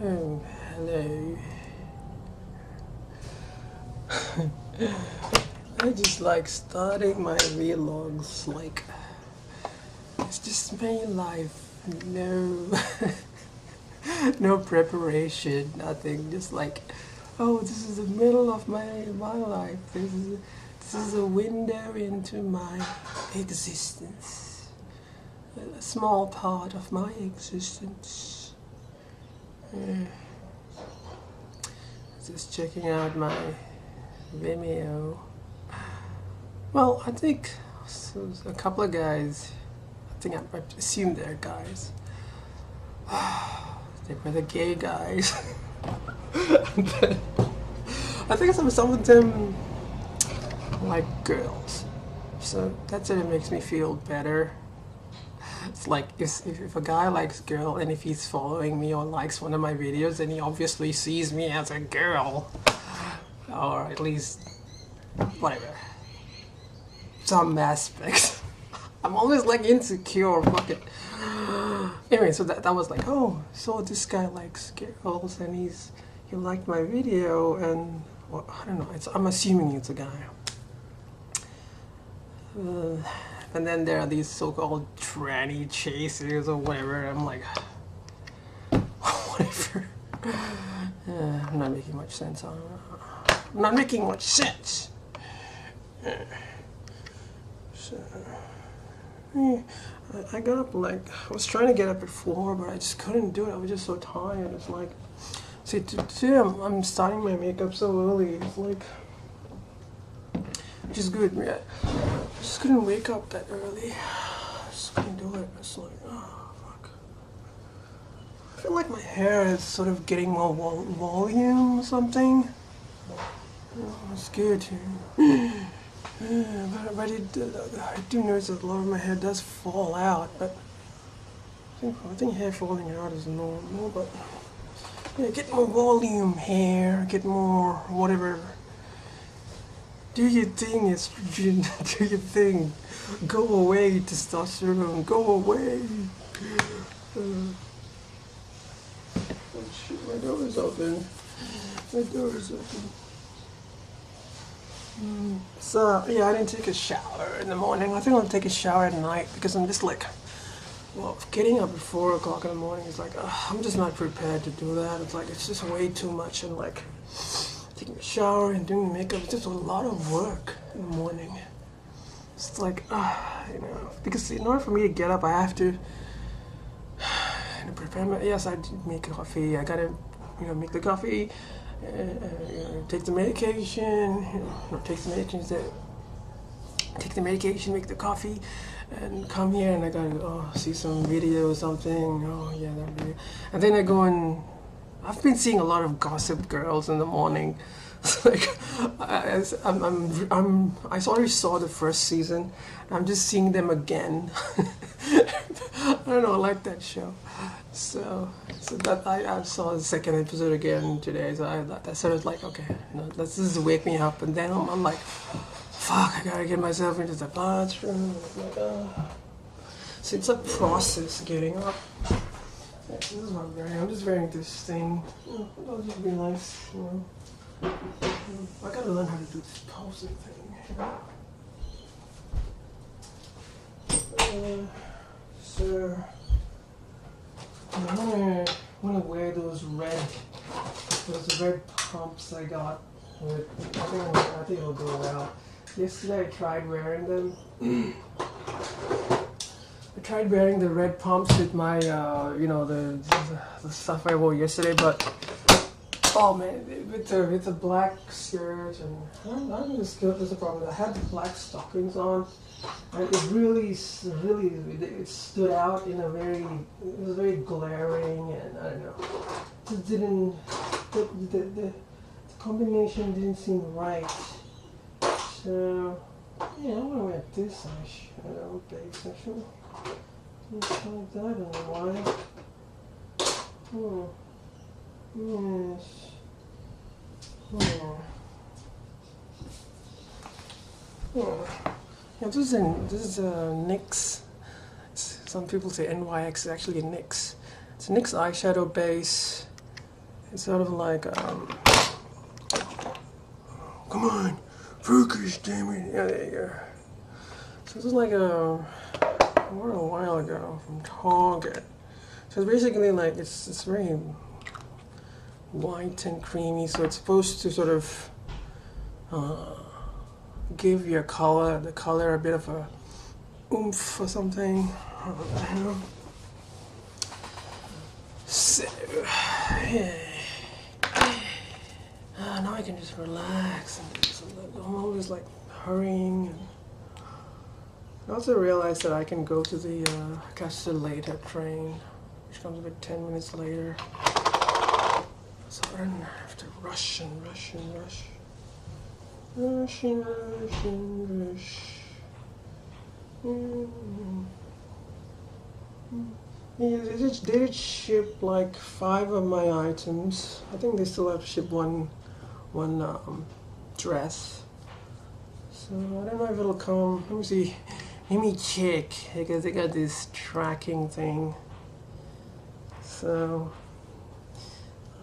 Oh, hello. I just like starting my vlogs like it's just my life. No, no preparation, nothing. Just like, oh, this is the middle of my life. This is a window into my existence. A small part of my existence. Just checking out my Vimeo. Well, I think so, a couple of guys, I think I assume they're guys. They were the gay guys. I think some of them like girls. So that's it makes me feel better. It's like if a guy likes girl and if he's following me or likes one of my videos, then he obviously sees me as a girl. Or at least, whatever. Some aspects. I'm always like insecure, fuck it. Anyway, so that was like, oh, so this guy likes girls and he liked my video and, well, I don't know, I'm assuming it's a guy. And then there are these so-called tranny chasers or whatever. I'm like, whatever. I'm not making much sense. I'm not making much sense. So, I got up like, I was trying to get up at 4, but I just couldn't do it. I was just so tired. It's like, see, today I'm starting my makeup so early. It's like, which is good, yeah. I just couldn't wake up that early. I just couldn't do it. It's like, oh, fuck. I feel like my hair is sort of getting more volume or something. Oh, it's good. But I do notice that a lot of my hair does fall out, but I think hair falling out is normal, but yeah, get more volume hair, get more whatever. Do your thing, estrogen, do your thing. Go away, testosterone, go away. Oh shit, my door is open. My door is open. So, yeah, I didn't take a shower in the morning. I think I'll take a shower at night because I'm just like, well, getting up at 4 o'clock in the morning is like, I'm just not prepared to do that. It's like, it's just way too much, and like, taking a shower and doing makeup, it's just a lot of work in the morning. It's like, you know, because in order for me to get up, I have to prepare my, yes, I did make coffee. I gotta, you know, make the coffee. Take the medication, take the medication, make the coffee, and come here and I gotta see some video or something. Oh yeah, that video. And then I go and I've been seeing a lot of Gossip Girls in the morning. It's like I already saw the first season. I'm just seeing them again. I don't know, I like that show. So that I saw the second episode again today. So I sort of like, okay, you know, let's just wake me up. And then I'm like, fuck, I gotta get myself into the bathroom. Like, so it's a process getting up. Yeah, this is what I'm wearing. I'm just wearing this thing. It'll just be nice, you know. I gotta learn how to do this posing thing. So I'm gonna wear those red pumps I got. I think it'll go well. Yesterday I tried wearing them. I tried wearing the red pumps with my, you know, the stuff I wore yesterday, but oh man, with the black skirt and I don't know, the skirt was a problem. I had the black stockings on, and it really it stood out in a it was very glaring, and I don't know, it didn't, the combination didn't seem right. So yeah, I'm gonna wear this eyeshadow base actually. Like that, I don't know why. Yes. Yeah, this is NYX. Some people say NYX is actually a NYX. It's a NYX eyeshadow base. It's sort of like, come on, focus, damn it. Yeah, there you go. So this is like a while ago from Target. So it's basically like, it's very white and creamy, so it's supposed to sort of give your the color a bit of a oomph or something. I don't know. So, yeah. Now I can just relax and do something. I'm always like hurrying. And I also realized that I can go to the catch the later train, which comes about 10 minutes later. So I don't have to rush and rush and rush. Rush and rush and rush. They did ship like 5 of my items. I think they still have to ship one dress. So I don't know if it'll come. Let me see. Let me check, because they got this tracking thing. So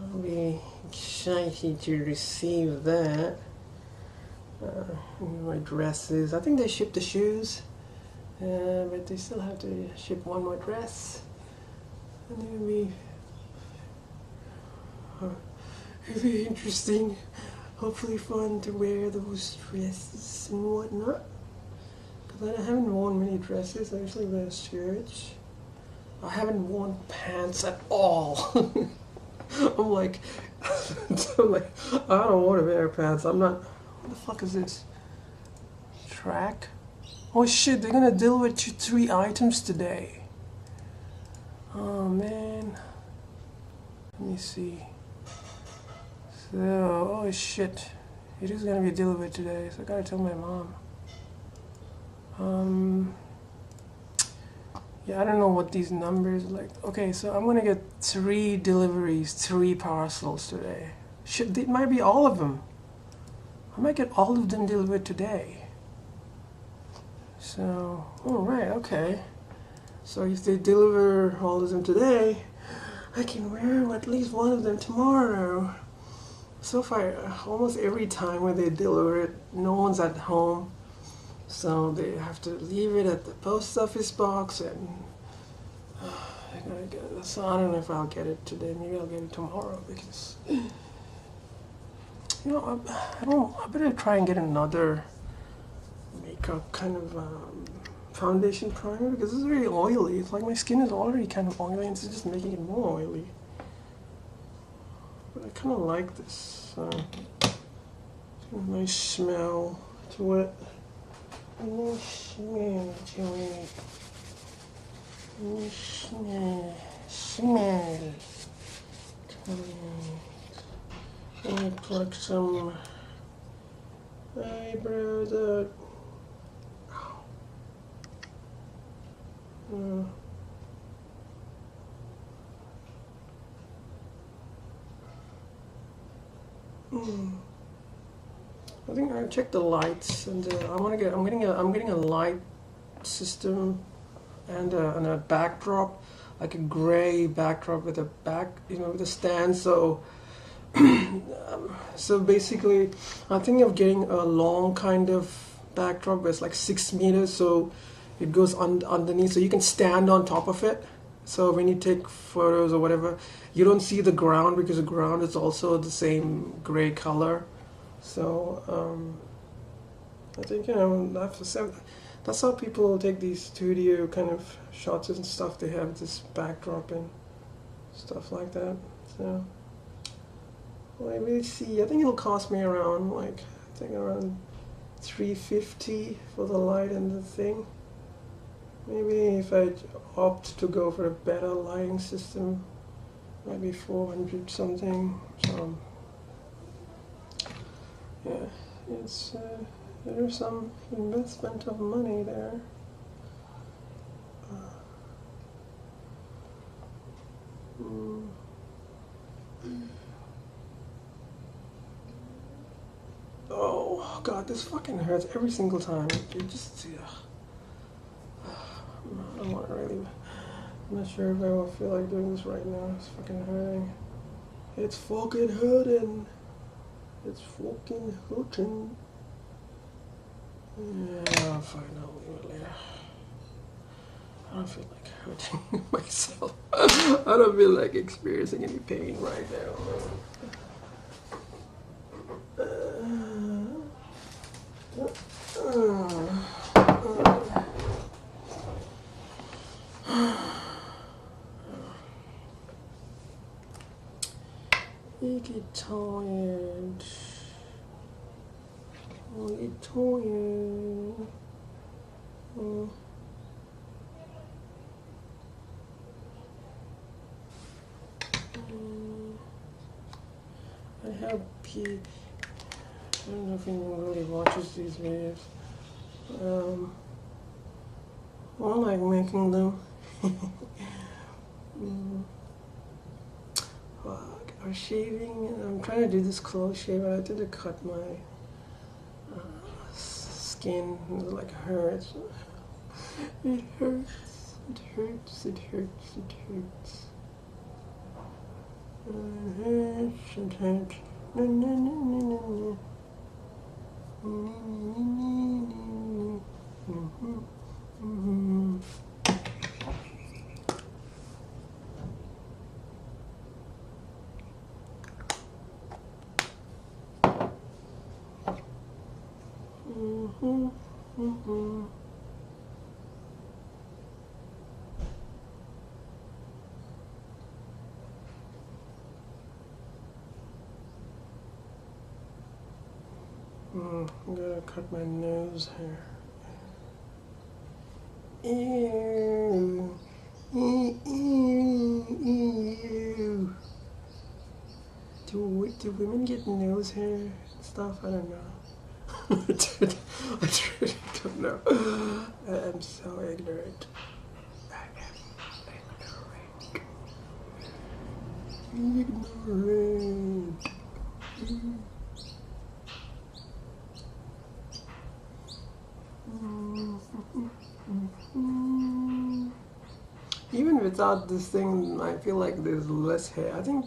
I'll be excited to receive that. My dresses. I think they shipped the shoes, but they still have to ship one more dress. And it'll be interesting, hopefully fun to wear those dresses and whatnot. Because I haven't worn many dresses. I usually wear shirts. I haven't worn pants at all. I'm like, I don't want to wear pants. I'm not. What the fuck is this? Track? Oh shit! They're gonna deal with 3 items today. Oh man. Let me see. So, oh shit. It is gonna be delivered today, so I gotta tell my mom. Yeah, I don't know what these numbers like. Okay, so I'm gonna get 3 deliveries, 3 parcels today. Shit, it might be all of them. I might get all of them delivered today. So, oh right, okay. So if they deliver all of them today, I can wear at least one of them tomorrow. So far, almost every time when they deliver it, no one's at home. So they have to leave it at the post office box, and I gotta get it. So I don't know if I'll get it today. Maybe I'll get it tomorrow, because you know, I better try and get another makeup kind of foundation primer, because it's very oily. It's like my skin is already kind of oily, and it's just making it more oily. But I kind of like this. Nice smell to it. Nice smell to it. Nice smell to it. Let me pluck some eyebrows out. I think I checked the lights, and I'm getting a light system and a backdrop, like a gray backdrop with a with a stand. So so basically, I'm thinking of getting a long kind of backdrop where it's like 6 meters, so it goes underneath, so you can stand on top of it. So when you take photos or whatever, you don't see the ground, because the ground is also the same gray color. So I think, you know, that's how people take these studio kind of shots and stuff. They have this backdrop and stuff like that. So let me see. I think it'll cost me around around $350 for the light and the thing. Maybe if I opt to go for a better lighting system, maybe 400 something. So yeah, it's there's some investment of money there. Oh god, this fucking hurts every single time. It just I don't want to really. I'm not sure if I will feel like doing this right now. It's fucking hurting. It's fucking hurting. It's fucking hurting. Yeah, I'll find out later. I don't feel like hurting myself. I don't feel like experiencing any pain right now. You get tired. I get tired. I have P. I don't know if anyone really watches these videos. I like making them. Fuck, I'm shaving. I'm trying to do this close shave. I did to cut my skin. It like hurts. It hurts. It hurts. It hurts. It hurts. It hurts. It hurts. No, no, no, no, no, no. I'm gonna cut my nose hair. Ew. Ew. Ew. Do women get nose hair and stuff? I don't know. I truly don't know. I'm so ignorant. I am ignorant. Even without this thing, I feel like there's less hair. I think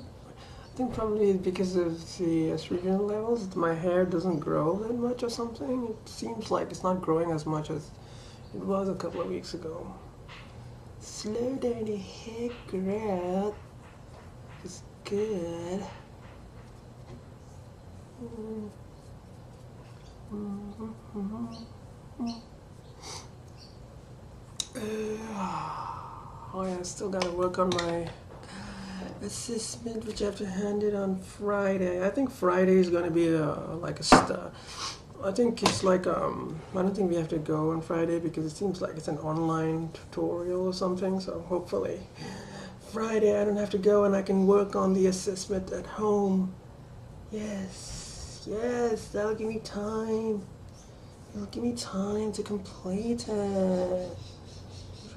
probably because of the estrogen levels, my hair doesn't grow that much or something. It seems like it's not growing as much as it was a couple of weeks ago. Slow down the hair growth. It's good. Oh yeah, I still gotta work on my assessment, which I have to hand it on Friday. I think Friday is gonna be like a star. I think it's like I don't think we have to go on Friday because it seems like it's an online tutorial or something. So hopefully Friday I don't have to go and I can work on the assessment at home. Yes, yes, that'll give me time. It'll give me time to complete it.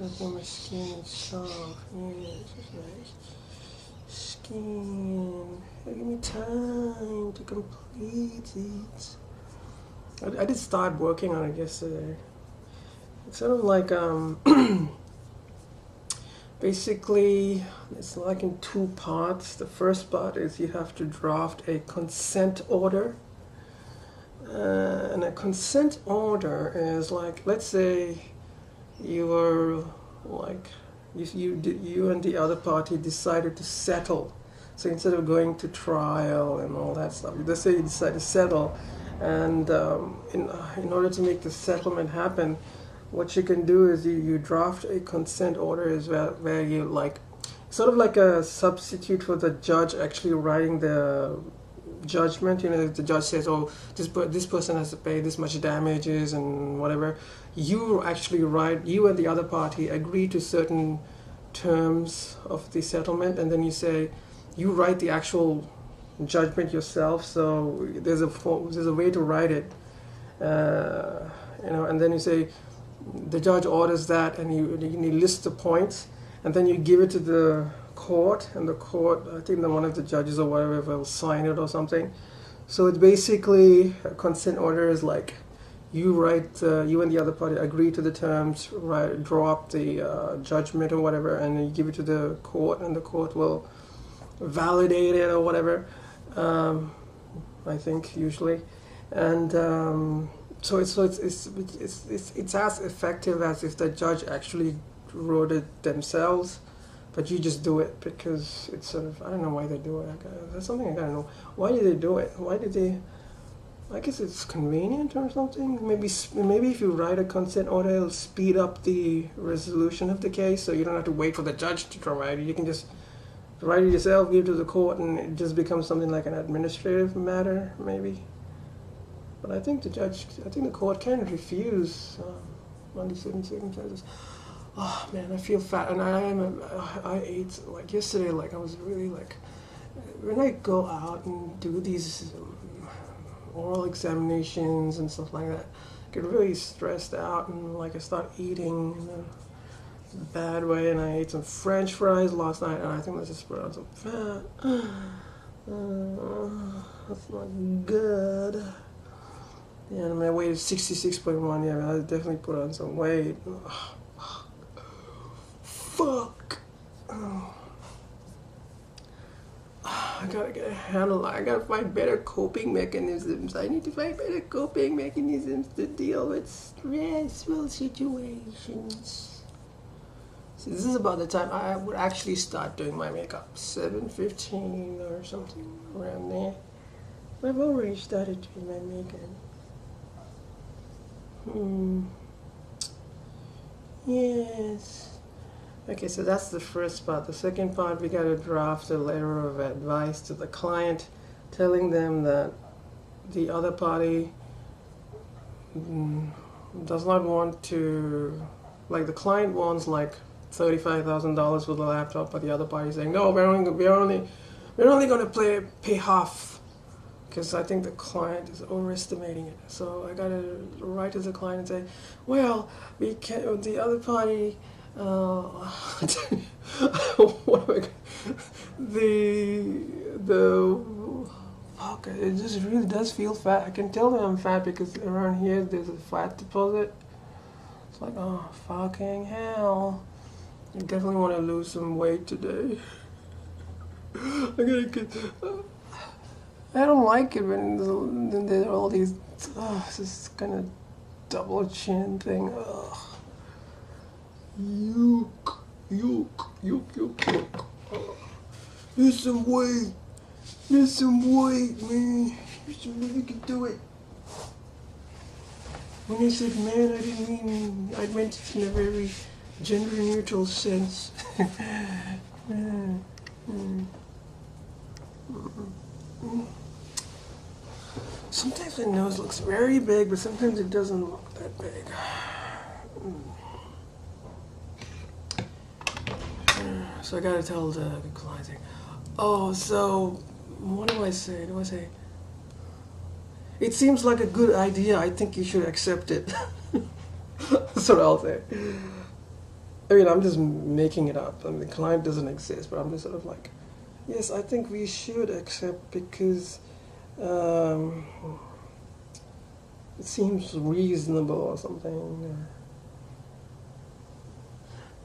My skin is soft. Yes, it's nice. Skin. It'll give me time to complete it. I did start working on it yesterday. It's sort of like basically it's like in two parts. The first part is you have to draft a consent order. And a consent order is like, let's say you were like, you and the other party decided to settle. So instead of going to trial and all that stuff, let's say you decide to settle, and in order to make the settlement happen, what you can do is you draft a consent order is where you like, sort of like a substitute for the judge actually writing the judgment. You know, if the judge says, oh, this person has to pay this much damages and whatever, you actually write, you and the other party agree to certain terms of the settlement, and then you say, you write the actual judgment yourself. So there's a way to write it, you know, and then you say the judge orders that, and you list the points, and then you give it to the court, and the court, I think that one of the judges or whatever will sign it or something. So it's basically a consent order is like you write, you and the other party agree to the terms, draw up the judgment or whatever, and you give it to the court, and the court will validated or whatever. I think usually, and it's as effective as if the judge actually wrote it themselves, but you just do it because it's sort of, I don't know why they do it. That's something I gotta know. Why did they do it? Why did they? I guess it's convenient or something. Maybe if you write a consent order, it'll speed up the resolution of the case, so you don't have to wait for the judge to write it. You can just write it yourself, give it to the court, and it just becomes something like an administrative matter, maybe. But I think the court can refuse under certain circumstances. Oh man, I feel fat, and I ate like yesterday. Like I was really like, when I go out and do these oral examinations and stuff like that, I get really stressed out, and like I start eating in a bad way. And I ate some French fries last night, and I think that's just put on some fat. That's not good. Yeah, and my weight is 66.1. Yeah, I definitely put on some weight. Fuck. I gotta get a handle. I gotta find better coping mechanisms. I need to find better coping mechanisms to deal with stressful situations. So this is about the time I would actually start doing my makeup. 7:15 or something around there. I've already started doing my makeup. Yes. Okay, so that's the first part. The second part, we got to draft a letter of advice to the client, telling them that the other party does not want to, like the client wants like $35,000 for the laptop, but the other party is saying, no, we're only going to pay half, because I think the client is overestimating it. So I got to write to the client and say, well, we can, the other party. What am I? Fuck! It just really does feel fat. I can tell that I'm fat because around here there's a fat deposit. It's like, oh fucking hell! I definitely want to lose some weight today. I gotta get. I don't like it when there are all these. This kind of double chin thing. Ugh. Yuck. There's some weight, man. You can do it. When I said man, I meant it in a very gender neutral sense. Sometimes my nose looks very big, but sometimes it doesn't look that big. So I gotta tell the client thing. Oh, so what do I say? It seems like a good idea. I think you should accept it. That's what I'll say. I mean, I'm just making it up. I mean, the client doesn't exist, but I'm just sort of like, yes, I think we should accept because it seems reasonable or something.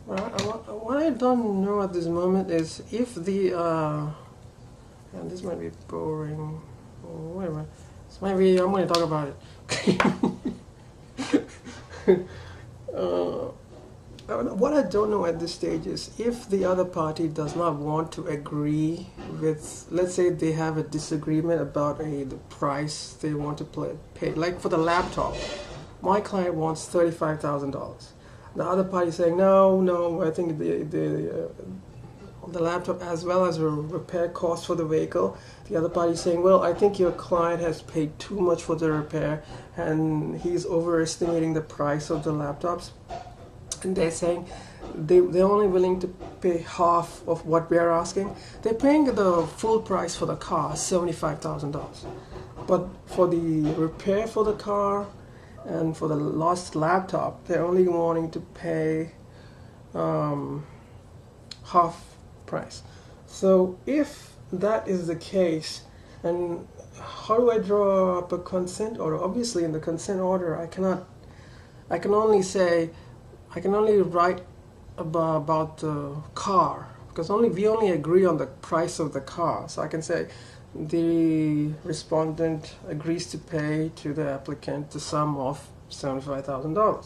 What I don't know at this moment is if the, and this might be boring, or whatever, this might be, I'm going to talk about it. What I don't know at this stage is if the other party does not want to agree with, let's say they have a disagreement about the price they want to pay, like for the laptop, my client wants $35,000. The other party is saying, no, I think the laptop as well as a repair cost for the vehicle. The other party is saying, well, I think your client has paid too much for the repair and he's overestimating the price of the laptops. And they're saying they're only willing to pay half of what we're asking. They're paying the full price for the car, $75,000. But for the repair for the car, and for the lost laptop, they're only wanting to pay half price. So if that is the case, and how do I draw up a consent order? Obviously in the consent order I can only write about the car because we only agree on the price of the car. So I can say the respondent agrees to pay to the applicant the sum of $75,000.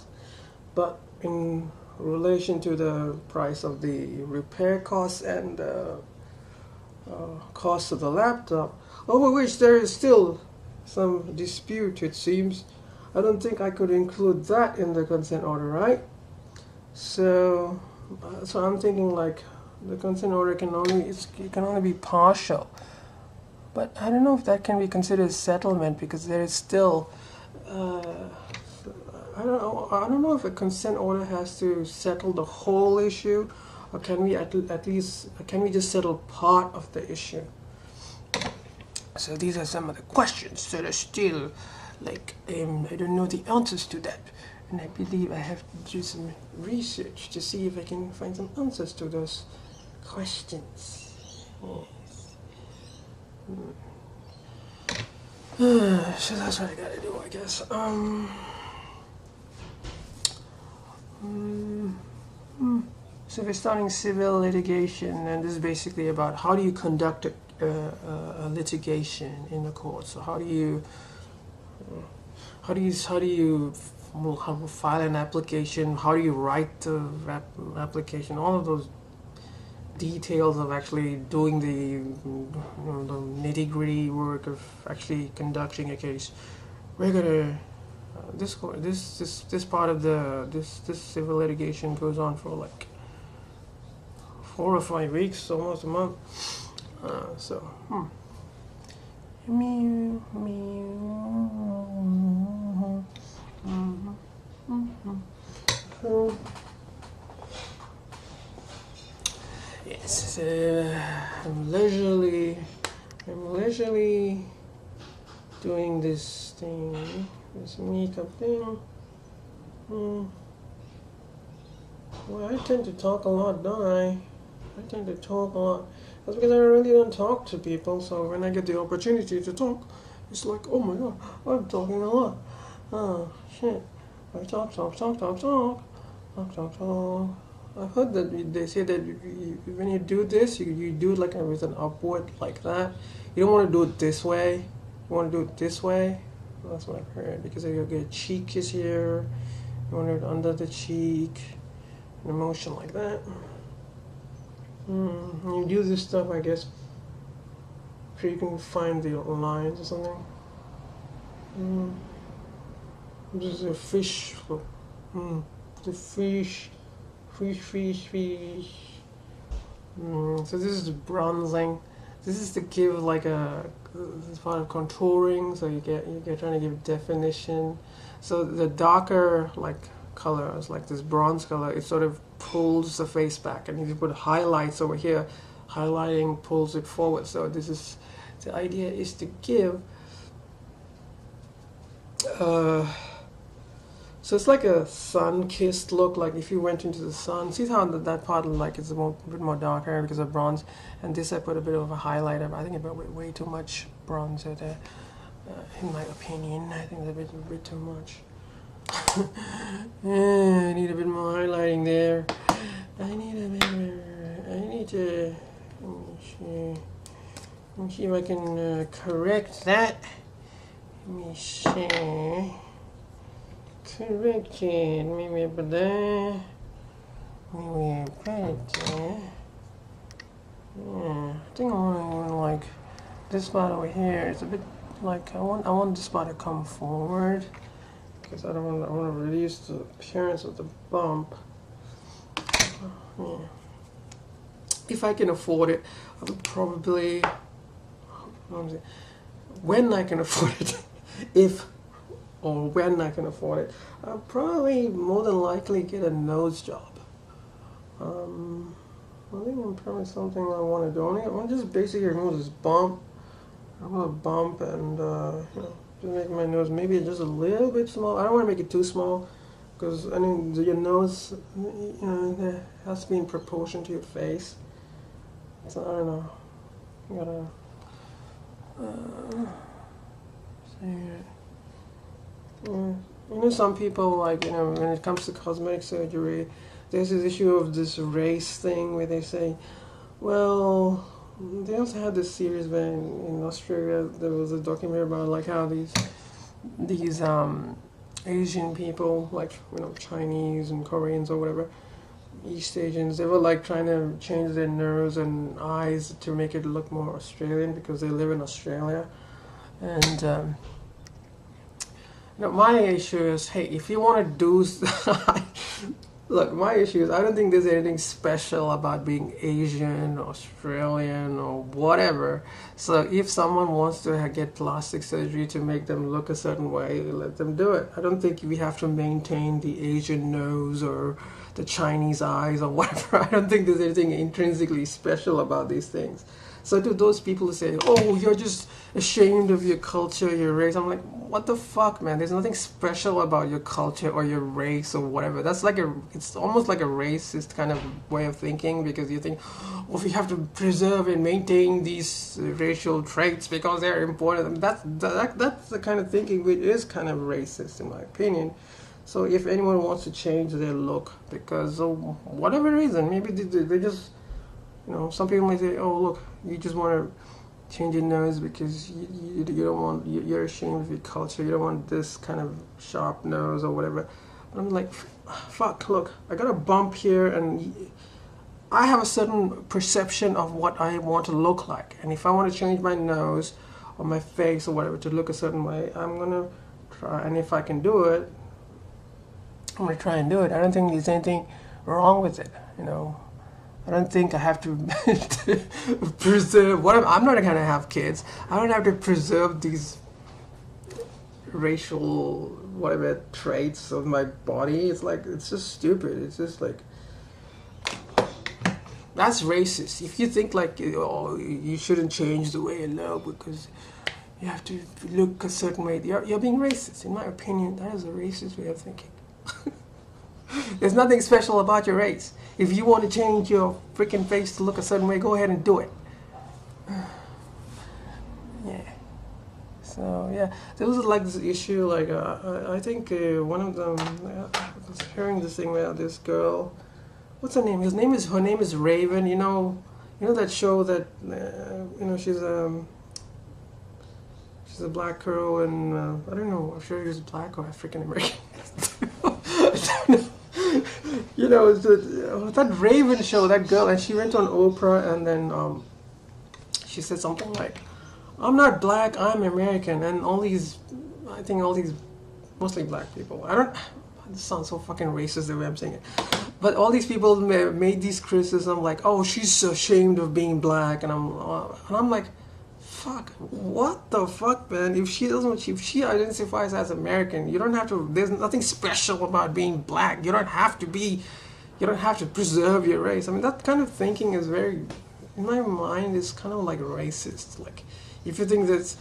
But in relation to the price of the repair costs and cost of the laptop, over which there is still some dispute, it seems, I don't think I could include that in the consent order, right? So I'm thinking like the consent order can only be partial. But I don't know if that can be considered settlement, because there is still I don't know if a consent order has to settle the whole issue, or can we at least just settle part of the issue? So these are some of the questions that are still like I don't know the answers to that, and I believe I have to do some research to see if I can find some answers to those questions. Yes. So that's what I gotta do, I guess. So we're starting civil litigation, and this is basically about how do you conduct a litigation in the court. So how do you file an application? How do you write the application? All of those details of actually doing the nitty-gritty work of actually conducting a case. We're gonna this part of this civil litigation goes on for like 4 or 5 weeks, almost a month. So yes, I'm leisurely doing this thing, this makeup thing. Well, I tend to talk a lot, don't I? I tend to talk a lot. That's because I really don't talk to people, so when I get the opportunity to talk, it's like, oh my god, I'm talking a lot. Oh, shit. I talk. I've heard that they say that when you do this, you do it like with an upward, like that. You don't want to do it this way. You want to do it this way. That's what I've heard, because your cheek is here. You want it under the cheek, in a motion like that. You do this stuff, I guess, so you can find the lines or something. This is a fish. The fish. So this is the bronzing. This is to give like this is part of contouring. So you get trying to give definition. So the darker like colors, like this bronze color, it sort of pulls the face back, and if you put highlights over here, highlighting pulls it forward. So this is the idea, is to give. So it's like a sun-kissed look, like if you went into the sun. See how that part like it's a bit more darker because of bronze, and this I put a bit of a highlighter. I think I put way too much bronzer there, in my opinion. I think it's a bit too much. I need a bit more highlighting there. Let me see if I can correct that. Let me see. Correct it. Maybe put there. Maybe put it there. Yeah, I think I want like this part over here. It's a bit like I want this part to come forward, because I want to reduce the appearance of the bump. Yeah. If I can afford it, I would probably, when I can afford it, when I can afford it, I'll probably more than likely get a nose job. I think it's probably something I want to do. I want to just basically remove this bump. I want a bump and just make my nose maybe just a little bit small. I don't want to make it too small, because I mean your nose, it has to be in proportion to your face. So I don't know. You gotta see it. Some people, like, when it comes to cosmetic surgery, there's this issue of this race thing where they say, Well, they also had this series where in Australia there was a documentary about like how these Asian people, like Chinese and Koreans or whatever, East Asians, they were like trying to change their nose and eyes to make it look more Australian because they live in Australia. And my issue is, hey, if you want to do, look, my issue is I don't think there's anything special about being Asian, Australian, or whatever. So if someone wants to get plastic surgery to make them look a certain way, let them do it. I don't think we have to maintain the Asian nose or the Chinese eyes or whatever. I don't think there's anything intrinsically special about these things. So to those people who say, oh, you're just ashamed of your culture, your race, I'm like, what the fuck, man? There's nothing special about your culture or your race or whatever. That's like it's almost like a racist kind of way of thinking, because you think, oh, we have to preserve and maintain these racial traits because they're important. That's the kind of thinking which is kind of racist in my opinion. So if anyone wants to change their look because of whatever reason, maybe they just, some people might say, oh, look, you just want to change your nose because you don't want, you're ashamed of your culture, you don't want this kind of sharp nose or whatever. But I'm like, fuck, look, I got a bump here and I have a certain perception of what I want to look like. And if I want to change my nose or my face or whatever to look a certain way, I'm going to try. And if I can do it, I'm going to try and do it. I don't think there's anything wrong with it, I don't think I have to, to preserve, I'm not going to have kids. I don't have to preserve these racial, whatever, traits of my body. It's like, it's just stupid. It's just like, that's racist. If you think like, oh, you shouldn't change the way you look because you have to look a certain way, you're being racist. In my opinion, that is a racist way of thinking. There's nothing special about your race. If you want to change your freaking face to look a certain way, go ahead and do it. Yeah. So yeah, there was like this issue. Like I think one of them. I was hearing this thing about this girl. What's her name? Her name is Raven. You know that show that she's a black girl, and I don't know. I'm sure she's black or African American. I don't know. That Raven show, that girl, and she went on Oprah, and then she said something like, I'm not black, I'm American, and I think all these, mostly black people, this sounds so fucking racist the way I'm saying it, but all these people made these criticisms like, oh, she's ashamed of being black, and I'm like, fuck, what the fuck, man? If she identifies as American, you don't have to, there's nothing special about being black. You don't have to preserve your race. I mean, that kind of thinking is very, in my mind, is kind of like racist. Like, if you think there's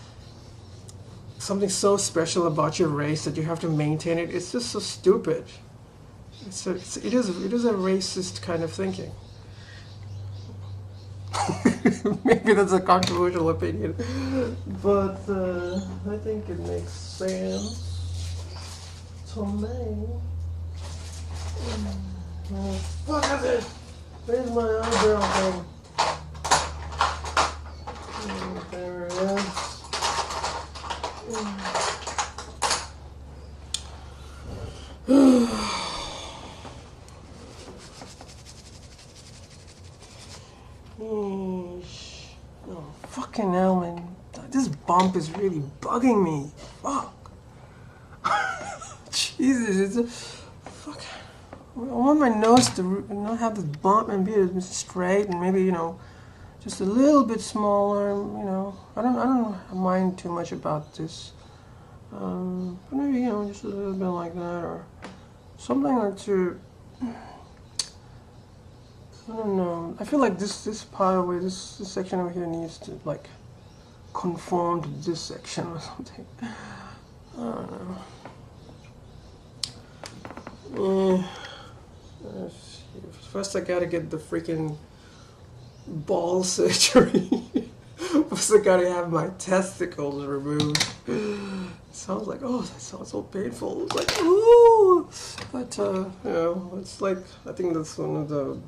something so special about your race that you have to maintain it, it's just so stupid. It is a racist kind of thinking. Maybe that's a controversial opinion, but I think it makes sense to me. What is it? Where's my eyebrow thing? There it is. Oh, fucking hell, man. This bump is really bugging me. Fuck. Jesus, fuck. I want my nose to not have this bump and be straight and maybe, just a little bit smaller, I don't mind too much about this. But maybe, just a little bit like that or something like to, I don't know. I feel like this part over this section over here needs to like conform to this section or something. I don't know. First I gotta get the freaking ball surgery. First I gotta have my testicles removed. Sounds like, oh, that sounds so painful. It's like, ooh. But it's like, I think that's one of the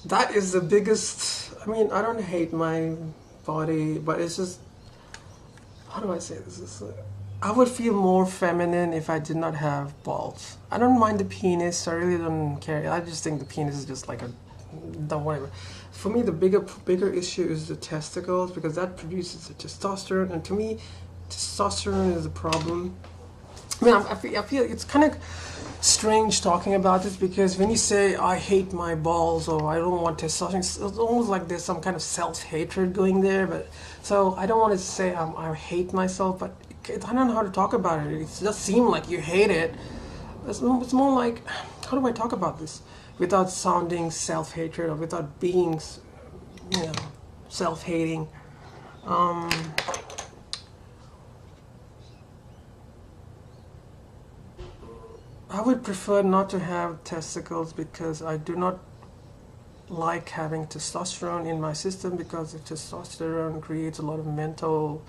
that is the biggest. I mean, I don't hate my body, but it's just, how do I say this? I would feel more feminine if I did not have balls. I don't mind the penis. I really don't care. I just think the penis is just like a, the whatever. For me, the bigger issue is the testicles, because that produces the testosterone, and to me, testosterone is a problem. I mean, I feel it's kind of strange talking about this, because when you say I hate my balls or I don't want testosterone, it's almost like there's some kind of self-hatred going there. But so I don't want to say I hate myself, but I don't know how to talk about it. It does seem like you hate it. It's more like, how do I talk about this without sounding self-hatred or without being, you know, self-hating? I would prefer not to have testicles, because I do not like having testosterone in my system, because the testosterone creates a lot of mental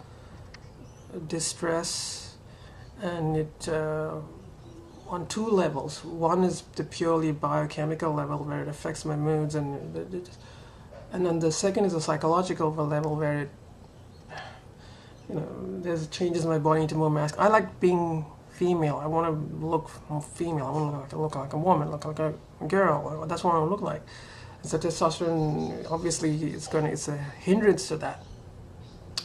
distress, and it on two levels. One is the purely biochemical level, where it affects my moods, and then the second is a psychological level, where it, you know, there's changes my body into more masculine. I like being female. I want to look female. I want to look like a woman, look like a girl. That's what I want to look like. So testosterone, obviously, it's a hindrance to that.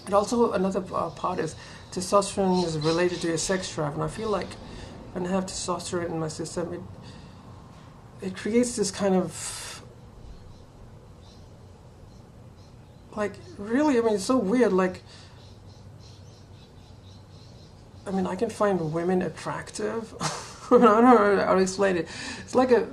And also another part is testosterone is related to your sex drive, and I feel like when I have testosterone in my system, it creates this kind of, like, really, I mean, it's so weird. Like, I mean, I can find women attractive. I don't know how to explain it. It's like a,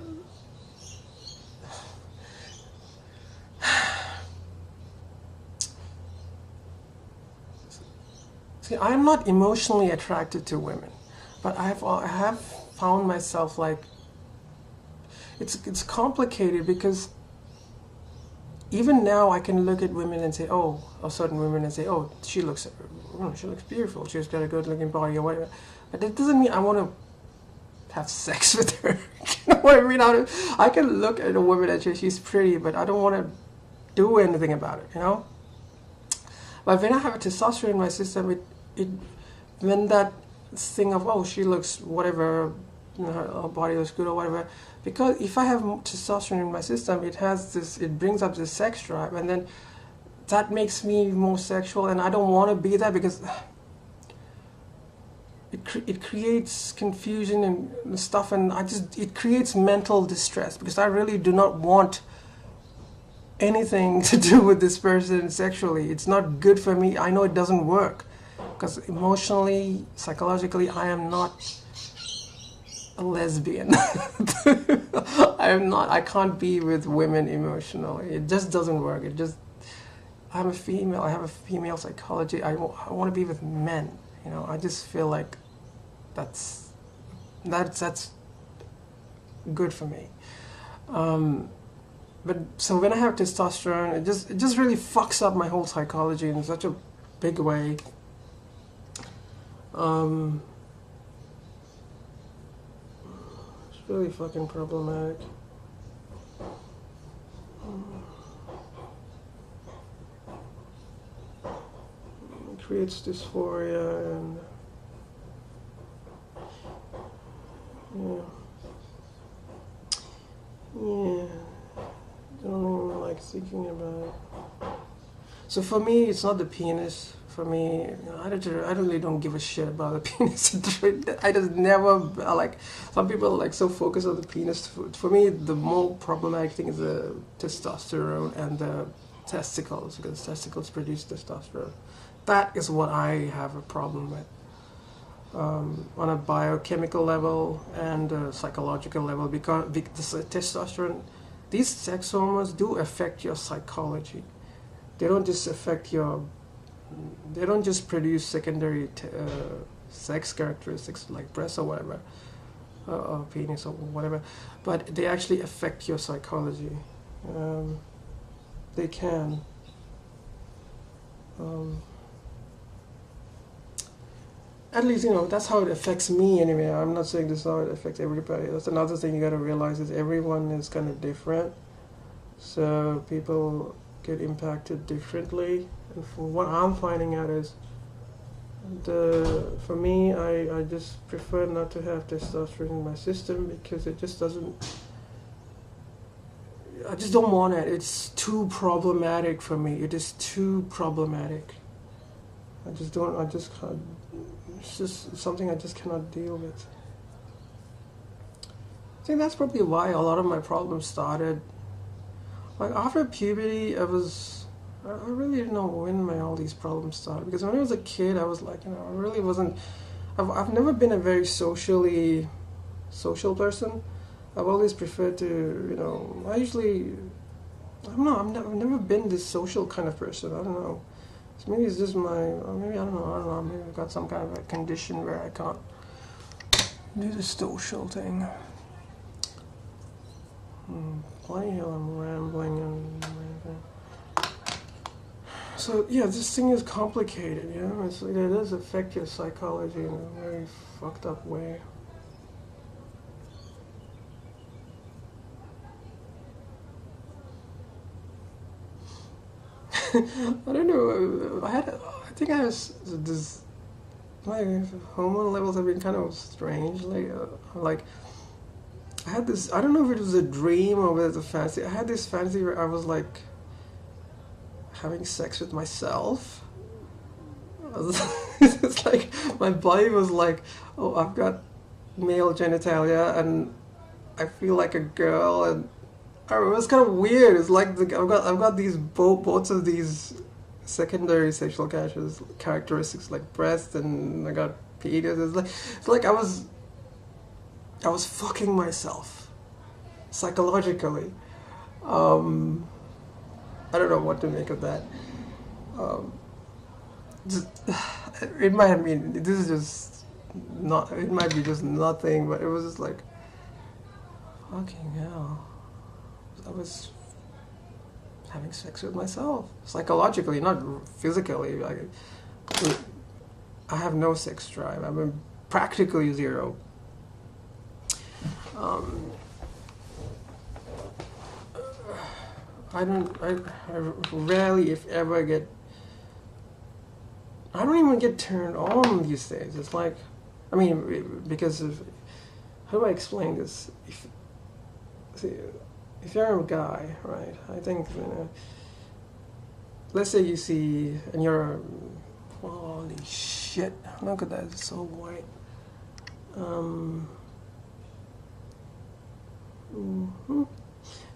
see, I'm not emotionally attracted to women, but I have found myself, like, it's complicated, because even now I can look at women and say, oh, or certain women, and say, oh, she looks beautiful. She's got a good-looking body or whatever. But that doesn't mean I want to have sex with her. You know what I mean? I can look at a woman and say she's pretty, but I don't want to do anything about it. You know. But when I have a testosterone in my system, when that thing of, oh, she looks whatever, you know, her body looks good or whatever, because if I have testosterone in my system, it brings up this sex drive, and then that makes me more sexual, and I don't want to be that, because it creates confusion and stuff, and it creates mental distress, because I really do not want anything to do with this person sexually. It's not good for me. I know it doesn't work, because emotionally, psychologically, I am not a lesbian. I can't be with women emotionally. It just doesn't work. I'm a female. I have a female psychology. I want to be with men. You know, I just feel like that's good for me. But so when I have testosterone, it just really fucks up my whole psychology in such a big way. It's really fucking problematic. It creates dysphoria, and yeah, don't even like thinking about it. So for me, it's not the penis. For me, I really don't give a shit about the penis. I just never, like, some people are like so focused on the penis. For me, the more problematic thing is the testosterone and the testicles, because testicles produce testosterone. That is what I have a problem with. On a biochemical level and a psychological level, because the testosterone, these sex hormones do affect your psychology. They don't just they don't just produce secondary sex characteristics like breasts or whatever, or penis or whatever, but they actually affect your psychology. They can. At least, you know, that's how it affects me anyway. I'm not saying this is how it affects everybody. That's another thing you gotta realize, is everyone is kind of different. So people get impacted differently. And from what I'm finding out is, for me, I just prefer not to have testosterone in my system because it just doesn't. I just don't want it. It's too problematic for me. It is too problematic. I just don't. I just can't. It's just something I just cannot deal with. I think that's probably why a lot of my problems started. Like after puberty, I really didn't know when all these problems started. Because when I was a kid, I was like, I really wasn't. I've never been a very social person. I've always preferred to, I don't know, I've never been this social kind of person. I don't know. So maybe it's just maybe I don't know, maybe I've got some kind of a condition where I can't do the social thing. Bloody hell, I'm rambling and everything. So yeah, this thing is complicated, it does affect your psychology in a very fucked up way. I don't know. I think I was this. My hormone levels have been kind of strange. Like I had this. I don't know if it was a dream or whether it's a fantasy. I had this fantasy where I was like having sex with myself. It's like my body was like, oh, I've got male genitalia and I feel like a girl and. I don't know, it was kind of weird. It's like I've got these both of these secondary sexual characteristics like breast and I got penis. It's like I was fucking myself psychologically. I don't know what to make of that. It might have been. This is just not. It might be just nothing, but it was just like fucking hell. I was having sex with myself psychologically, not physically. I have no sex drive. I mean, practically zero. I rarely, if ever, get. I don't even get turned on these days. It's like, I mean, because of. How do I explain this? If you're a guy, right, I think, let's say you see, and you're, holy shit, look at that, it's so white.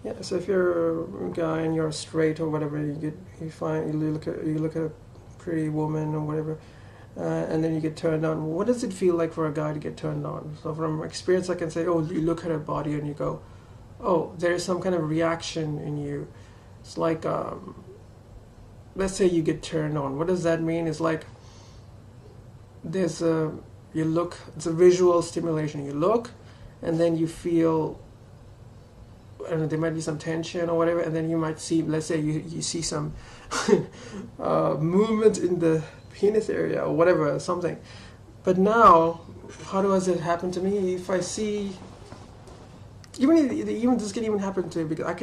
Yeah, so if you're a guy and you're straight or whatever, you look at a pretty woman or whatever, and then you get turned on. What does it feel like for a guy to get turned on? So from experience, I can say, oh, you look at her body and you go, oh, there's some kind of reaction in you. It's like, let's say you get turned on. What does that mean? It's like it's a visual stimulation. You look, and then you feel, I don't know, there might be some tension or whatever, and then you might see, let's say you see some movement in the penis area or whatever, something. But now, how does it happen to me? If I see, even this can even happen to me, because I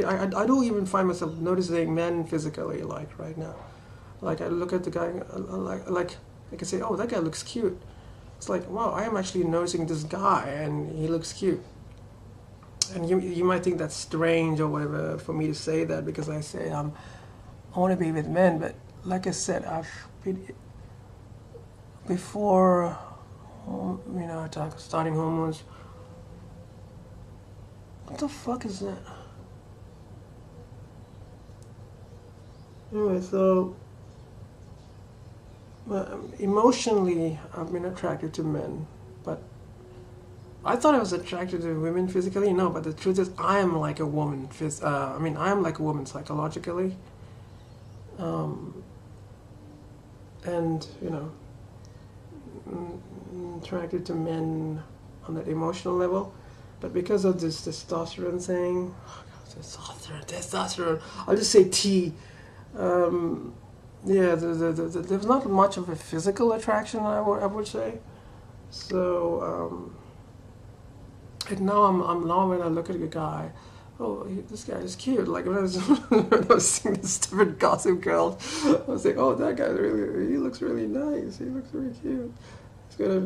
don't even find myself noticing men physically, like right now. Like I look at the guy, like I can say, oh, that guy looks cute. It's like, wow, I am actually noticing this guy and he looks cute. And you might think that's strange or whatever for me to say that, because I say I want to be with men, but like I said, I've been before, starting hormones. What the fuck is that? Anyway, so emotionally, I've been attracted to men, but I thought I was attracted to women physically. No, but the truth is, I am like a woman. I am like a woman psychologically, and attracted to men on that emotional level. But because of this testosterone thing, testosterone, I'll just say T. There's not much of a physical attraction, I would say. So, and now now when I look at a guy, oh, this guy is cute. Like when when I was seeing this stupid Gossip Girl, I was like, oh, that guy he looks really nice. He looks really cute. He's got a,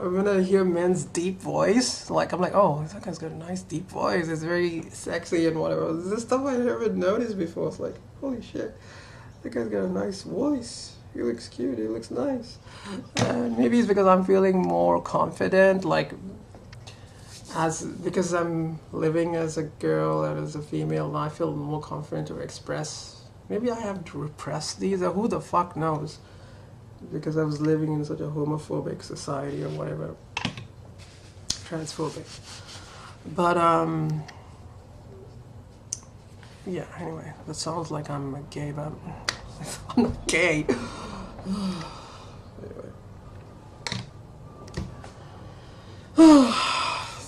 when I hear men's deep voice, like I'm like, oh, that guy's got a nice deep voice. It's very sexy and whatever. This is stuff I never noticed before. It's like, holy shit, that guy's got a nice voice. He looks cute. He looks nice. And maybe it's because I'm feeling more confident, like because I'm living as a girl and as a female, I feel more confident to express. Maybe I have to repress these, or who the fuck knows? Because I was living in such a homophobic society or whatever, transphobic. But yeah. Anyway, that sounds like I'm a gay, but I'm not gay. Anyway.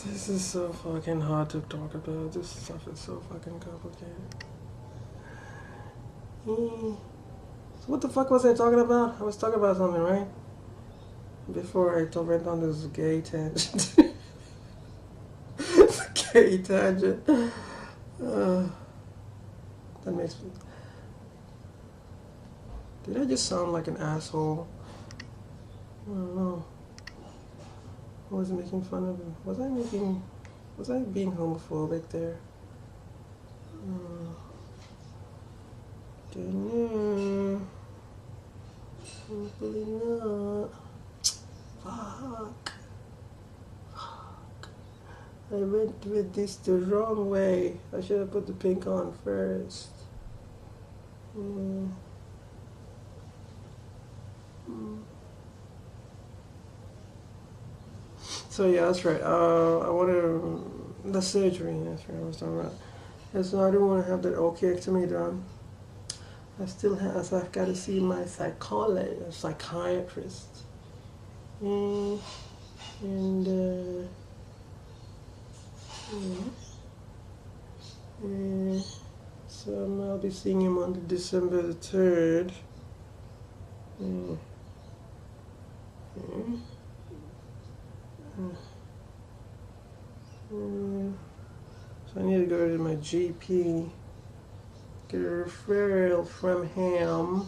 This is so fucking hard to talk about. This stuff is so fucking complicated. So what the fuck was I talking about? I was talking about something, right? Before I went on this gay tangent. Gay tangent. That makes me... Did I just sound like an asshole? I don't know. I was making fun of him. Was I being homophobic there? Hopefully not. Fuck. I went with this the wrong way. I should have put the pink on first. So yeah, that's right. I wanted the surgery. That's right. I was talking about. And so I don't want to have that ocheectomy done. So I've got to see my psychiatrist. So I'll be seeing him on December the 3rd. So I need to go to my GP, get a referral from him.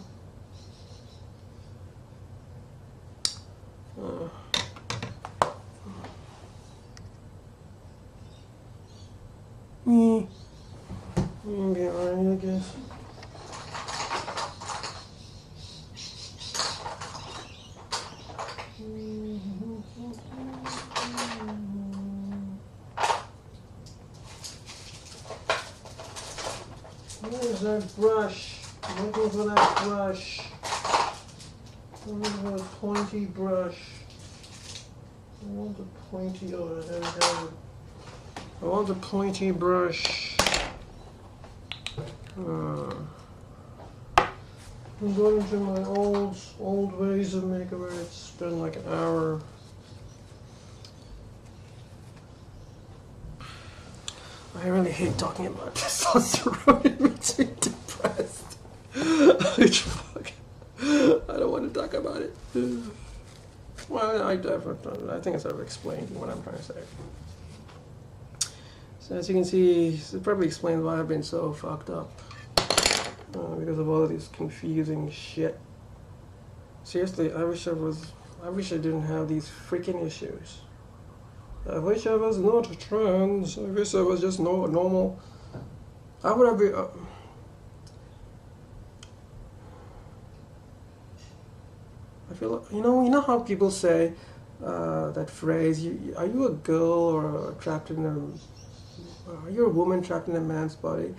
Okay, alright, I guess. Where's that brush? I'm looking for that brush. I'm looking for a pointy brush. I want the pointy, oh, there we go. I want the pointy brush. I'm going into my old ways of makeup where it's been like an hour. I really hate talking about testosterone. It makes me depressed. I don't want to talk about it. Well, I think I've explained what I'm trying to say. So as you can see, it probably explains why I've been so fucked up. Because of all of this confusing shit. Seriously, I wish I didn't have these freaking issues. I wish I was not trans. I wish I was just normal. I would have been... I feel like, you know how people say that phrase, are you a girl or trapped in a... Are you a woman trapped in a man's body?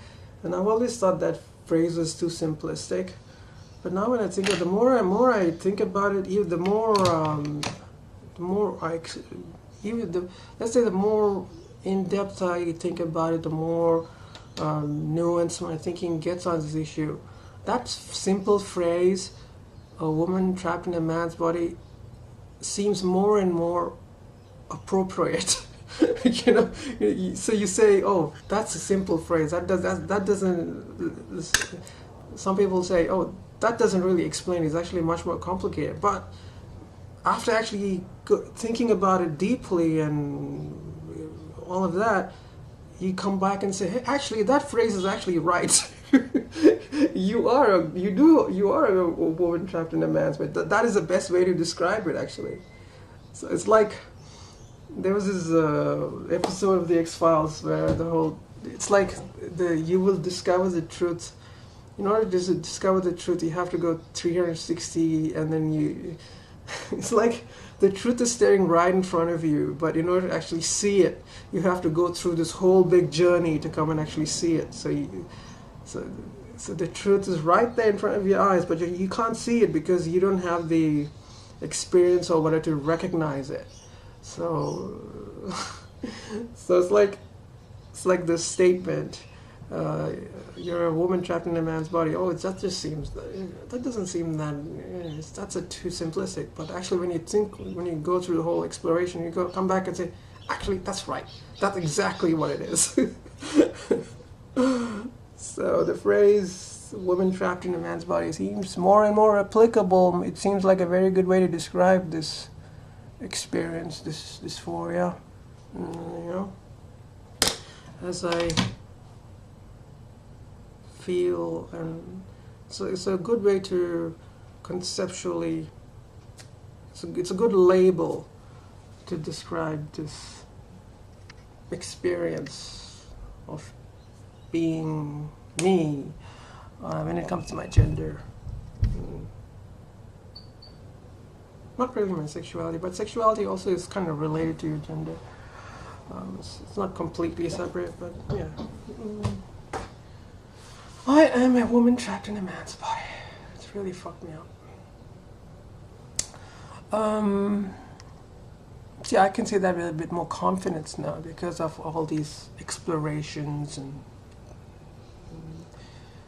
And I've always thought that phrase was too simplistic. But now when I think of it, the more I think about it, even the more let's say the more in depth I think about it, the more nuanced my thinking gets on this issue. That simple phrase, a woman trapped in a man's body, seems more and more appropriate. So you say, oh, that's a simple phrase. That doesn't. Some people say, oh, that doesn't really explain. It's actually much more complicated. But after actually thinking about it deeply and all of that, you come back and say, hey, actually that phrase is actually right. You are a woman trapped in a man's body. That is the best way to describe it, actually. So it's like there was this episode of the X-Files where it's like you will discover the truth. In order to discover the truth, you have to go 360, and then it's like the truth is staring right in front of you, but in order to actually see it, you have to go through this whole big journey to come and actually see it. So the truth is right there in front of your eyes, but you can't see it because you don't have the experience or whatever to recognize it. So it's like this statement. You're a woman trapped in a man's body. Oh, that doesn't seem that's too simplistic. But actually, when you go through the whole exploration, you come back and say, actually, that's right. That's exactly what it is. So the phrase "woman trapped in a man's body" seems more and more applicable. It seems like a very good way to describe this experience, this dysphoria. As I feel, and so it's a good way to conceptually, it's a good label to describe this experience of being me when it comes to my gender. Not really my sexuality, but sexuality also is kind of related to your gender. It's not completely separate, but yeah. I am a woman trapped in a man's body. It's really fucked me up. See, I can say that with a bit more confidence now because of all these explorations and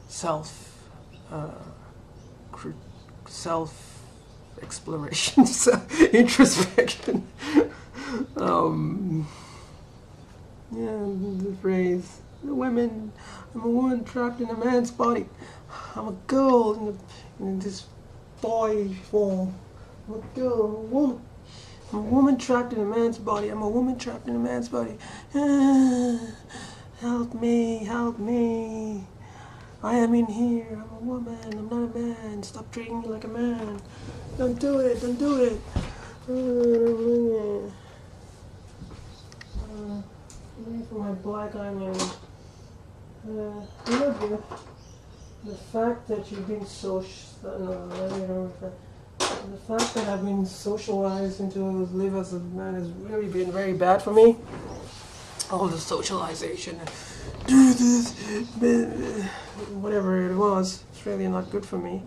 self-exploration, introspection. Yeah, the phrase, I'm a woman trapped in a man's body. I'm a girl in this boy form. I'm a girl, I'm a woman. I'm a woman trapped in a man's body. I'm a woman trapped in a man's body. Help me, help me. I am in here. I'm a woman. I'm not a man. Stop treating me like a man. Don't do it. Don't do it. For my black eyeliner. The fact that you've been the fact that I've been socialized into live as a man has really been very bad for me. All the socialization and do this, whatever it was, it's really not good for me.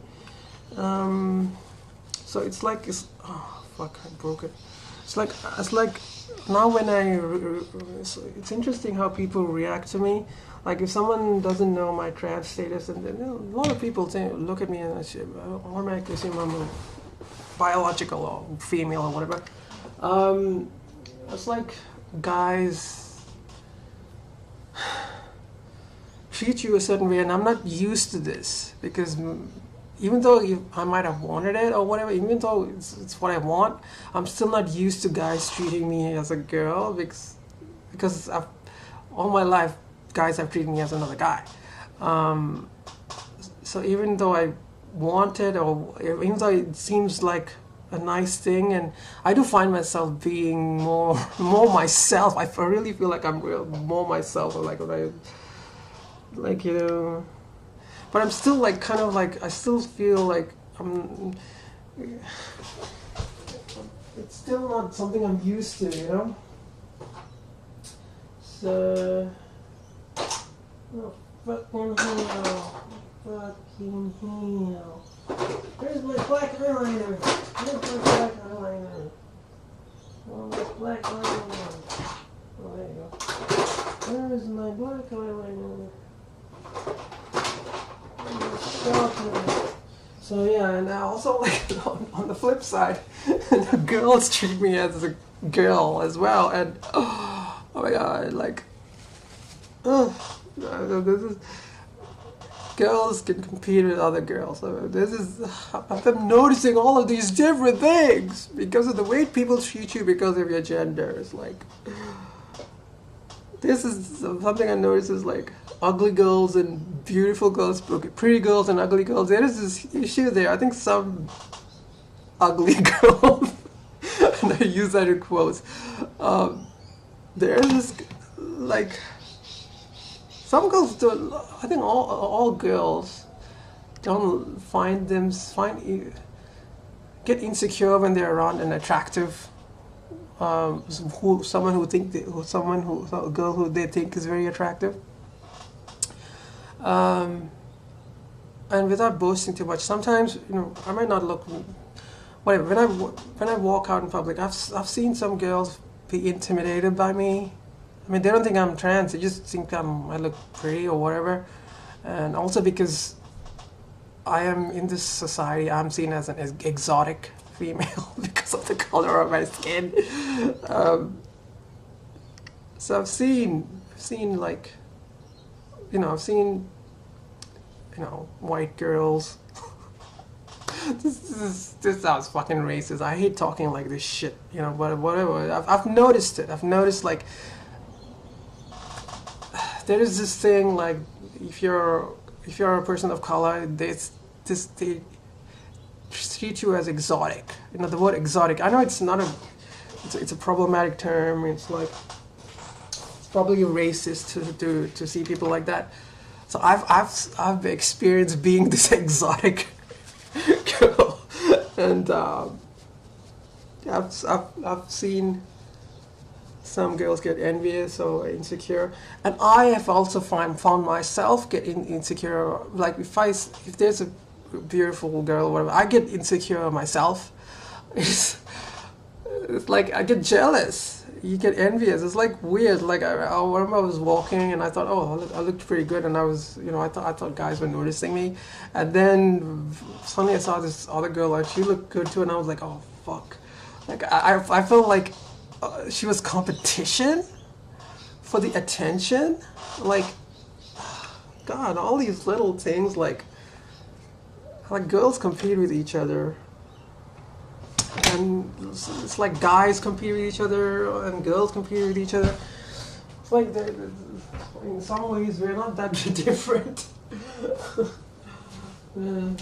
So it's like oh fuck, I broke it. It's like now when it's interesting how people react to me. Like if someone doesn't know my trans status, and a lot of people look at me and automatically assume I'm a biological or female or whatever. It's like guys treat you a certain way, and I'm not used to this because even though I might have wanted it or whatever, even though it's what I want, I'm still not used to guys treating me as a girl because all my life guys have treated me as another guy. So even though I want it, or even though it seems like a nice thing, and I do find myself being more myself. I really feel like I'm more myself, or like when I but I'm still like kind of like I still feel like it's still not something I'm used to, So fucking hell. Where's my black eyeliner? Where's my black eyeliner? Oh, my black eyeliner. Oh, there you go. Where is my black eyeliner? So yeah, and also like on the flip side, the girls treat me as a girl as well, and oh my god, like this is. Girls can compete with other girls. So I'm noticing all of these different things because of the way people treat you because of your gender. It's like, this is something I noticed is like ugly girls and beautiful girls, pretty girls and ugly girls. There is this issue there. I think some ugly girls, and I use that in quotes. There is this like some girls don't. I think all girls don't get insecure when they're around an attractive a girl who they think is very attractive. And without boasting too much, sometimes I might not look whatever. When I walk out in public, I've seen some girls be intimidated by me. I mean, they don't think I'm trans; they just think I look pretty or whatever. And also because I am in this society, I'm seen as an exotic female because of the color of my skin. So I've seen like, I've seen, white girls. this sounds fucking racist. I hate talking like this shit, but whatever. I've noticed it. I've noticed like there is this thing like if you're a person of color, they treat you as exotic. The word exotic. I know it's not it's a problematic term. It's like it's probably racist to see people like that. So I've experienced being this exotic girl, and I've seen some girls get envious or insecure, and I have also found myself getting insecure. Like if there's a beautiful girl or whatever, I get insecure myself. It's like I get jealous. You get envious. It's like weird. Like I remember I was walking and I thought, oh, I looked pretty good, and I was, I thought guys were noticing me, and then suddenly I saw this other girl and she looked good too, and I was like, oh fuck, like I felt like she was competition for the attention, like God, all these little things like girls compete with each other. And it's like guys compete with each other and girls compete with each other. It's like in some ways we're not that different. Yeah.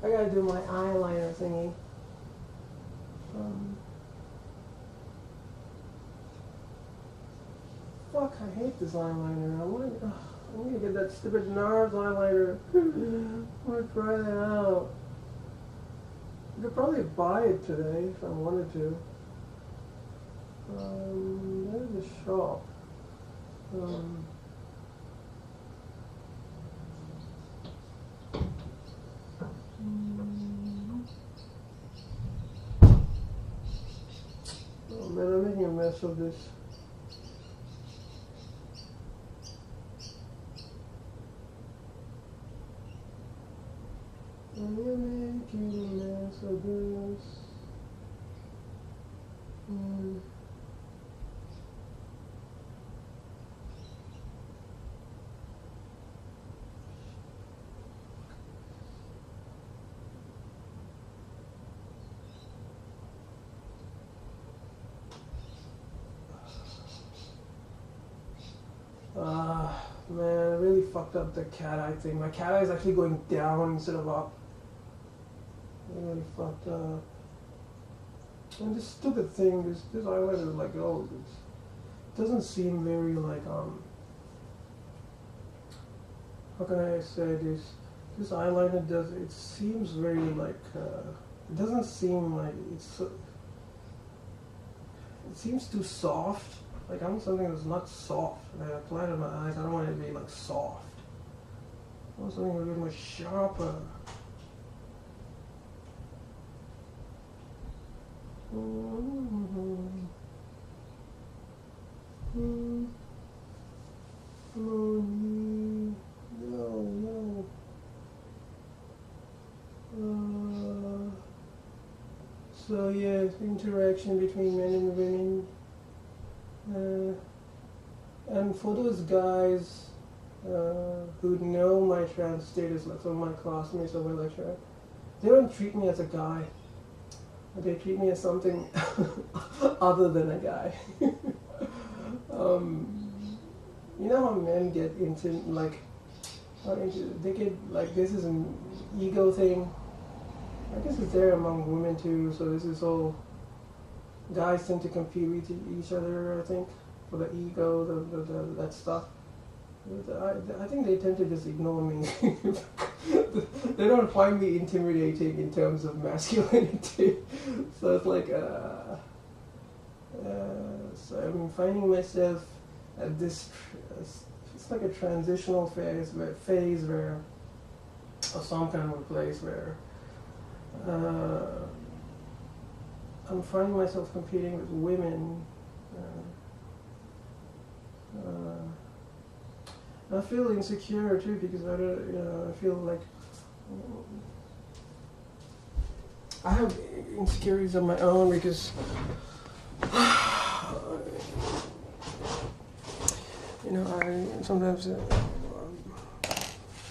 I gotta do my eyeliner thingy. Fuck, I hate this eyeliner. I need to get that stupid NARS eyeliner. I want to try that out. I could probably buy it today if I wanted to. There's a shop. Oh man, I'm making a mess of this. I'm making a mess of this. Man, I really fucked up the cat eye thing. My cat eye is actually going down instead of up. I really fucked up. And this stupid thing, this eyeliner is like, oh, it doesn't seem very like, how can I say this? This eyeliner it seems very like, it doesn't seem like it seems too soft. Like I want something that's not soft. When I apply it on my eyes, I don't want it to be like soft. I want something a little more sharper. No. So yeah, interaction between men and women. And for those guys who know my trans status, like some of my classmates or my lecturer, they don't treat me as a guy. They treat me as something other than a guy. You know how men get into like, they get like, this is an ego thing. I guess it's there among women too. So this is all, guys tend to compete with each other, I think, for the ego, that stuff. I think they tend to just ignore me. They don't find me intimidating in terms of masculinity. So it's like, so I'm finding myself at this, it's like a transitional phase where, or some kind of a place where, I'm finding myself competing with women. I feel insecure too because I feel like I have insecurities of my own because I sometimes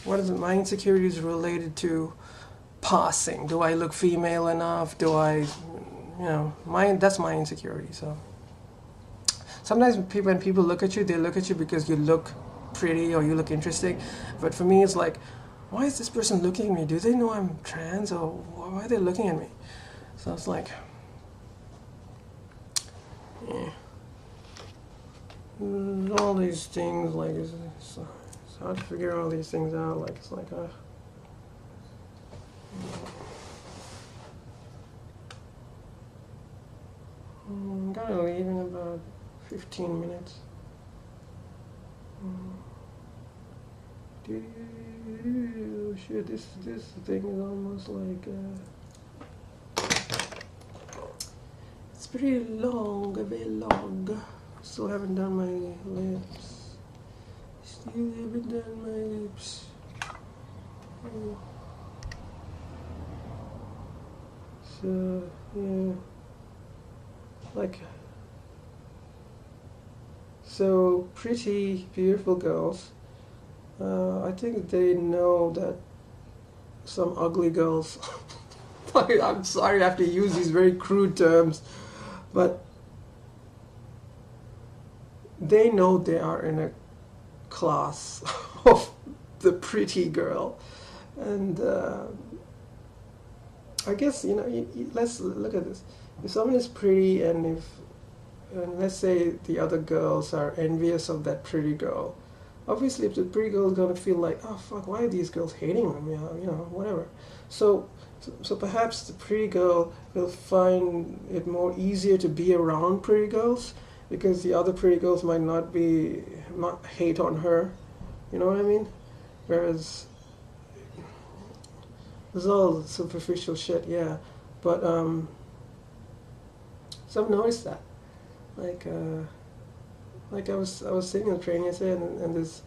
what is it? My insecurities related to passing. Do I look female enough? Do I, that's my insecurity. So sometimes when people look at you, they look at you because you look pretty or you look interesting. But for me, it's like, why is this person looking at me? Do they know I'm trans, or why are they looking at me? So it's like, yeah. All these things, like, it's hard to figure all these things out. Like, it's like, I'm gonna leave in about 15 minutes. Shit, this thing is almost like, it's pretty long, very long. Still haven't done my lips. Still haven't done my lips. So, yeah. Like, so pretty, beautiful girls, I think they know that some ugly girls, I'm sorry I have to use these very crude terms, but they know they are in a class of the pretty girl. And I guess, let's look at this. If someone is pretty and let's say the other girls are envious of that pretty girl, obviously if the pretty girl is going to feel like, oh fuck, why are these girls hating on me, whatever. So perhaps the pretty girl will find it more easier to be around pretty girls because the other pretty girls might not hate on her, you know what I mean? Whereas there's all superficial shit, yeah, but so I've noticed that. Like I was sitting on the train yesterday, and this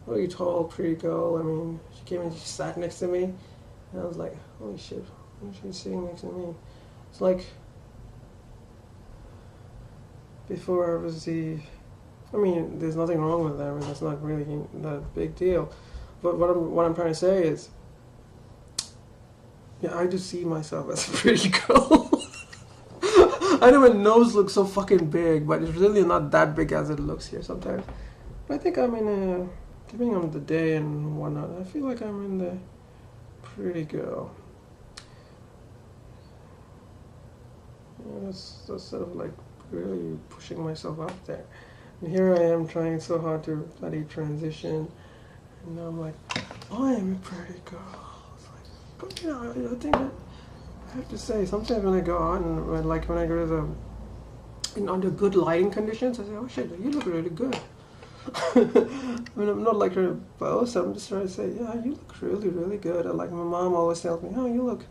really tall, pretty girl. I mean, she came and she sat next to me, and I was like, holy shit, she's sitting next to me. It's like before I was there's nothing wrong with that. I mean, that's not really that big deal. But what I'm trying to say is, yeah, I just see myself as a pretty girl. I know my nose looks so fucking big, but it's really not that big as it looks here sometimes. But I think I'm depending on the day and whatnot, I feel like I'm in the pretty girl. Yeah, that's sort of like really pushing myself up there. And here I am trying so hard to bloody transition, and now I'm like, oh, I am a pretty girl. It's like, but I think that, I have to say, sometimes when I go out and when I go to under good lighting conditions, I say, oh shit, you look really good. I mean, I'm not like trying to boast, I'm just trying to say, yeah, you look really, really good. Like my mom always tells me, oh, you look,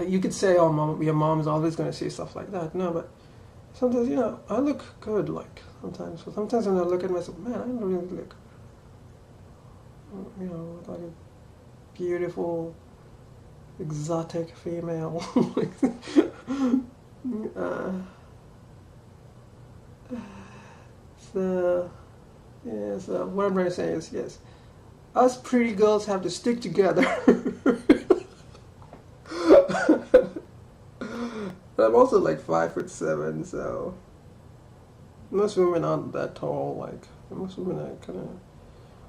you could say, oh, mom, your mom's always going to say stuff like that. No, but sometimes, I look good, like, sometimes. So sometimes when I look at myself, man, I don't really look, like a beautiful, exotic female. So what I'm trying to say is, yes, us pretty girls have to stick together. But I'm also like 5'7", so most women aren't that tall. Like most women are kind of.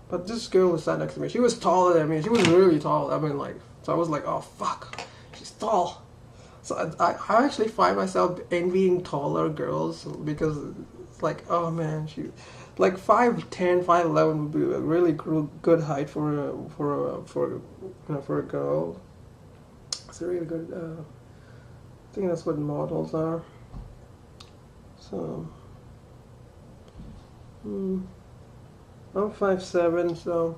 But this girl was sat next to me. She was taller than me. She was really tall. I mean, like, so I was like, oh fuck, she's tall. So I actually find myself envying taller girls because it's like, oh man, she, like 5'10", 5'11" would be a really good height for a girl. It's a really good. I think that's what models are. So, I'm 5'7", so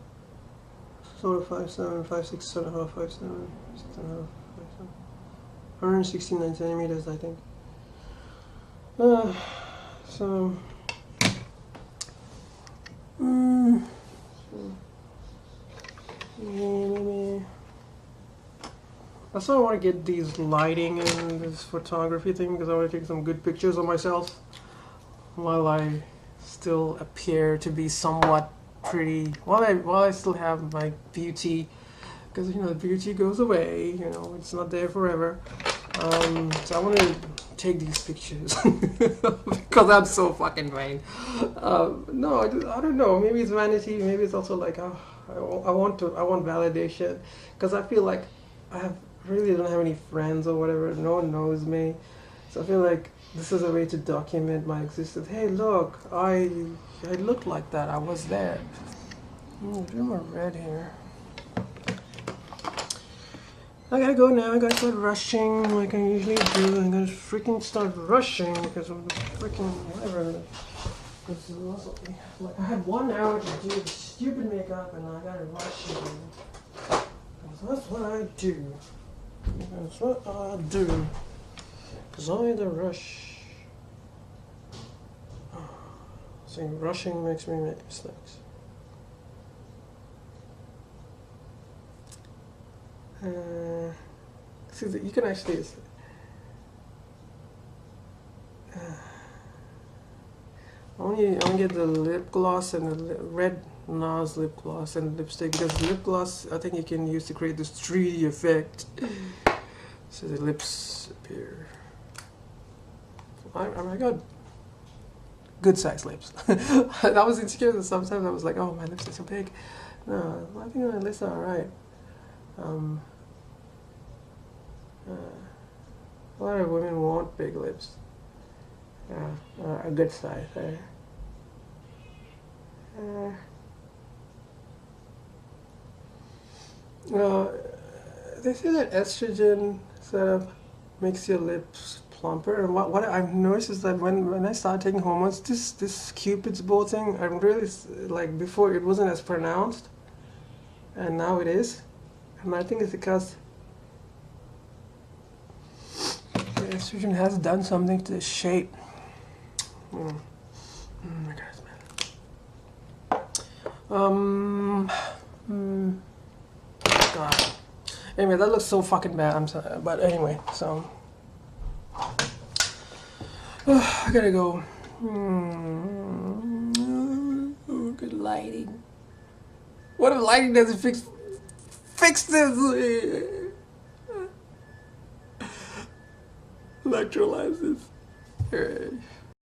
sort of 5'7", 5'6", sort of 5'7", 6'5", 5'7", 169 centimeters, I think. So, maybe. That's why I want to get these lighting and this photography thing, because I want to take some good pictures of myself while I still appear to be somewhat pretty, while I still have my beauty, because the beauty goes away, it's not there forever. So I want to take these pictures because I'm so fucking vain. No, I don't know. Maybe it's vanity. Maybe it's also like I want validation, because I feel like I really don't have any friends or whatever. No one knows me, so I feel like this is a way to document my existence. Hey, look, I looked like that. I was there. Do more red here. I gotta go now. I gotta start rushing like I usually do. I'm gonna freaking start rushing because of the freaking whatever. This is also, like, I had 1 hour to do the stupid makeup and I gotta rush it. That's what I do. That's what I do. Because I need to rush. See, rushing makes me make mistakes. See, you can actually. I want to get the lip gloss and the red NARS lip gloss and lipstick, because lip gloss I think you can use to create this 3D effect. So the lips appear. I got good size lips. I was insecure that sometimes I was like, oh, my lips are so big. No, I think my lips are alright. A lot of women want big lips. A good size. They say that estrogen sort of makes your lips plumper, and what I've noticed is that when I started taking hormones, this Cupid's bow thing, I'm really, like, before it wasn't as pronounced, and now it is, and I think it's because the estrogen has done something to the shape. I God. Anyway, that looks so fucking bad. I'm sorry, but anyway, so I gotta go. Good lighting. What if lighting doesn't fix this? Electrolysis. Alright.